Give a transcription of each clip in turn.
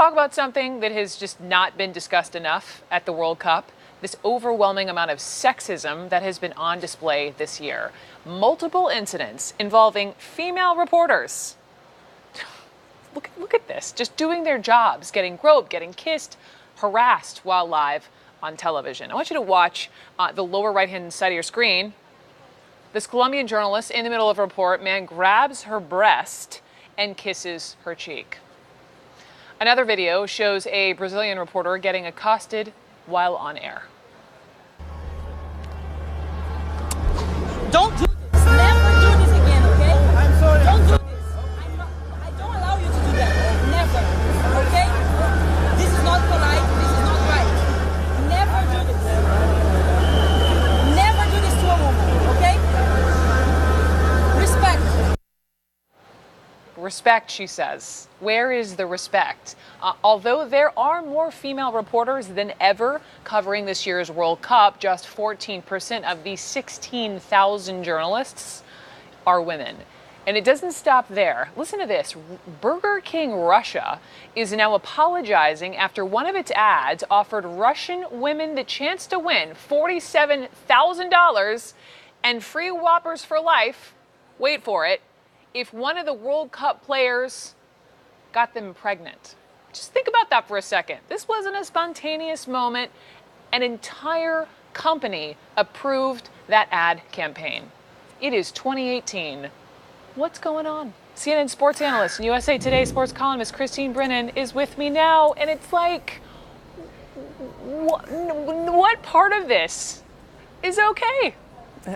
talk about something that has just not been discussed enough at the World Cup? This overwhelming amount of sexism that has been on display this year. Multiple incidents involving female reporters. Look at this, just doing their jobs, getting groped, getting kissed, harassed while live on television. I want you to watch the lower right-hand side of your screen. This Colombian journalist, in the middle of a report, man grabs her breast and kisses her cheek. Another video shows a Brazilian reporter getting accosted while on air. Don't do this. Never do this again, okay? I'm sorry. Don't do this. I don't allow you to do that. Never. Okay? This is not polite. This is not right. Never do this. Never do this to a woman, okay? Respect. Respect, she says. Where is the respect? Although there are more female reporters than ever covering this year's World Cup, just 14% of the 16,000 journalists are women. And it doesn't stop there. Listen to this. Burger King Russia is now apologizing after one of its ads offered Russian women the chance to win $47,000 and free Whoppers for life. Wait for it. If one of the World Cup players got them pregnant. Just think about that for a second. This wasn't a spontaneous moment. An entire company approved that ad campaign. It is 2018. What's going on? CNN sports analyst and USA Today sports columnist Christine Brennan is with me now, and it's like, what part of this is okay?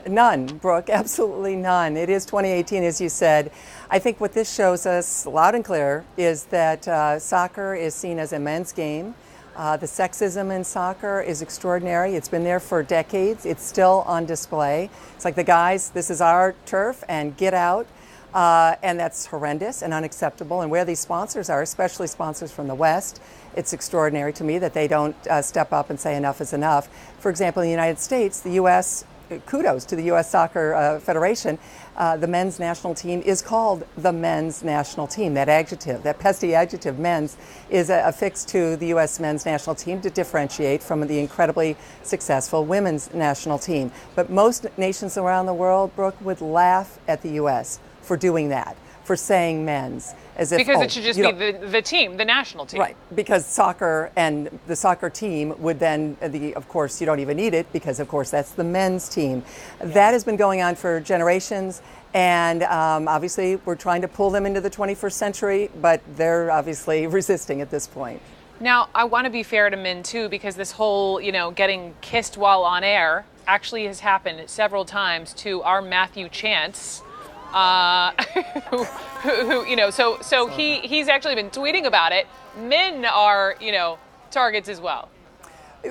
None, Brooke, absolutely none. It is 2018, as you said. I think what this shows us loud and clear is that soccer is seen as a men's game. The sexism in soccer is extraordinary. It's been there for decades. It's still on display. It's like the guys, this is our turf and get out. And that's horrendous and unacceptable. And where these sponsors are, especially sponsors from the West, it's extraordinary to me that they don't step up and say enough is enough. For example, in the United States, the U.S., kudos to the U.S. Soccer Federation. The men's national team is called the men's national team. That adjective, that pesky adjective, men's, is affixed to the U.S. men's national team to differentiate from the incredibly successful women's national team. But most nations around the world, Brooke, would laugh at the U.S. for doing that, for saying men's. As if, because it should just be the team, the national team. Right, because soccer and the soccer team would then, of course, you don't even need it because, of course, that's the men's team. Yeah. That has been going on for generations, and obviously we're trying to pull them into the 21st century, but they're obviously resisting at this point. Now, I want to be fair to men, too, because this whole, getting kissed while on air actually has happened several times to our Matthew Chance. He's actually been tweeting about it. Men are, targets as well.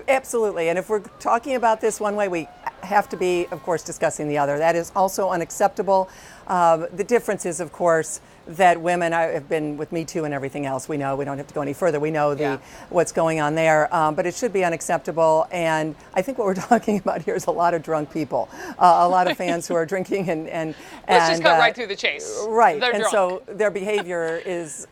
Absolutely. And if we're talking about this one way, we have to be, of course, discussing the other. That is also unacceptable. The difference is, of course, that women have been with Me Too and everything else. We know, we don't have to go any further. We know what's going on there, but it should be unacceptable. And I think what we're talking about here is a lot of drunk people, a lot of fans who are drinking and let's just cut right through the chase. Right, They're and drunk. So their behavior is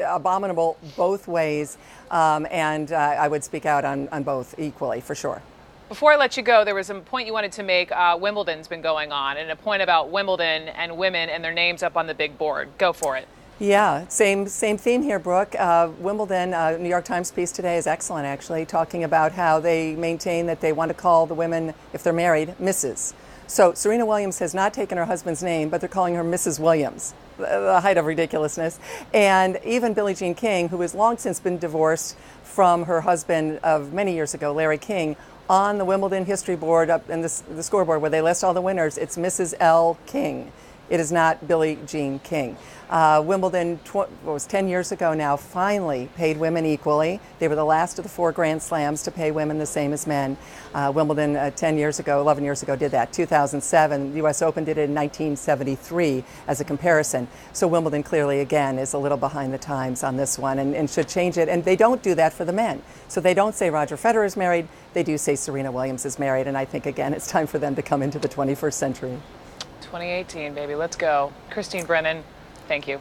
abominable both ways, and I would speak out on both equally, for sure. Before I let you go, there was a point you wanted to make. Wimbledon's been going on, and a point about Wimbledon and women and their names up on the big board. Go for it. Yeah, same theme here, Brooke. Wimbledon, New York Times piece today is excellent, actually, talking about how they maintain that they want to call the women, if they're married, Mrs. So Serena Williams has not taken her husband's name, but they're calling her Mrs. Williams. The height of ridiculousness. And even Billie Jean King, who has long since been divorced from her husband of many years ago, Larry King, on the Wimbledon history board up in the scoreboard where they list all the winners, it's Mrs. L. King. It is not Billie Jean King. Wimbledon, was 10 years ago now, finally paid women equally. They were the last of the 4 Grand Slams to pay women the same as men. Wimbledon 11 years ago did that. 2007, the U.S. Open did it in 1973 as a comparison. So Wimbledon clearly, again, is a little behind the times on this one and should change it. And they don't do that for the men. So they don't say Roger Federer is married. They do say Serena Williams is married. And I think, again, it's time for them to come into the 21st century. 2018, baby. Let's go. Christine Brennan, thank you.